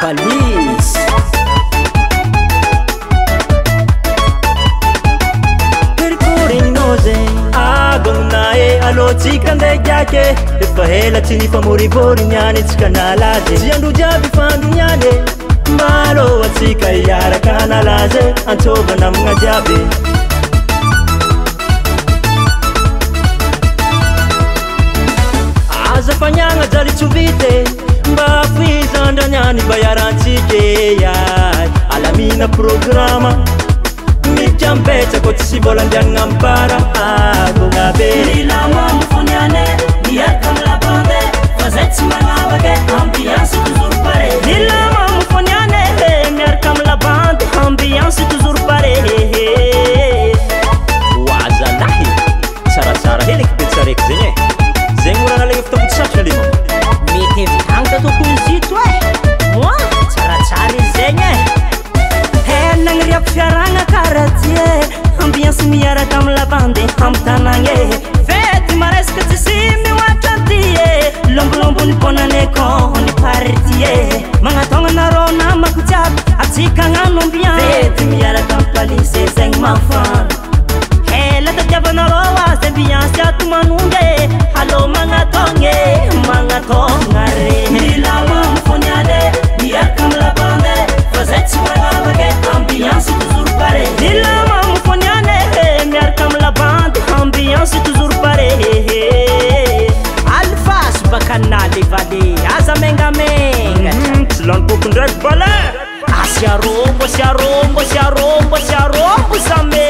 Police. Agongnae alotsika ndraikyake efa helatsy ny famorivôry niany tsika nalazy tsy andro jiaby fandro niany malô atsika iaraka nalazy antsôvana amina jiaby aza faniagna jaly tsovite mba fizandra niany bayarantsike yay alamina programa Michambetsako tsy volandianina ampara agognabe Milama mifoniane miaraka amina bande fa zay tsy magnavake ambiance toujours pareil Milama mifoniane miaraka amina bande ambiance toujours pareil Wazalahi tsaratsara heliky be tsaraiky zegny zegny morana legny fitaovy satroka le mety evitagny tatoko izito moi tsaratsara izy zegny Nangriap fiarana karatie ambiance miaraka amla bande amtanagny fety maresaka tsisimy watrantie lombolombo ny ponane kony partie magnatogna narô namako jiaby atsika agnano ambiance fety miaraka am police zegny mafana hela tadiavanarô azy ambiance ato manonge alô magnatogna re Milama mifoniane miaraka amla bande fa zay tsy magnavake ambiance toujours pareil Milama mifoniane miaraka amla bande ambiance toujours pareil alfas bakanale vale aza mengamenga tsy lany boko ndraiky vala asiarombo zame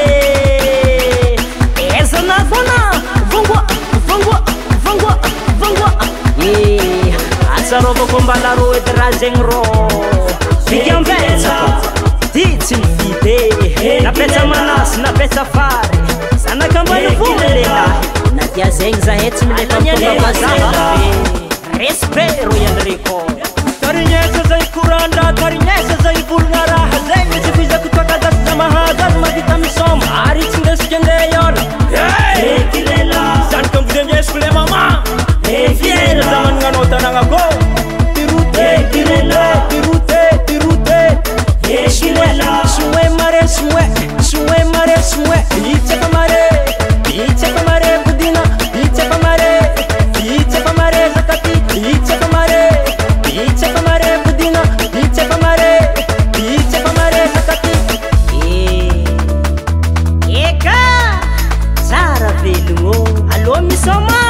ezana fona vangwa asarovako mbalaro edy raha zegny rô vikiambetsako ty tsy mivite napetsa manasy napetsa fary zanakambany fomba lelahy na dia zegny zahay tsy miletamazava respect ro iandreko karignesa zay korandra karignesa zay volagna raha zegny tsy fizako toakadaty zamahaza azy mavita misoma ary tsy ndesika andeha iona ekilela zanaka mivonendesiko le mama fiera za magnanao tanagnako ekilela Suwe mare Ichaka mare budina Ichaka mare zakati Ichaka mare budina Ichaka mare zakati Eka Zara velogno Alô misoma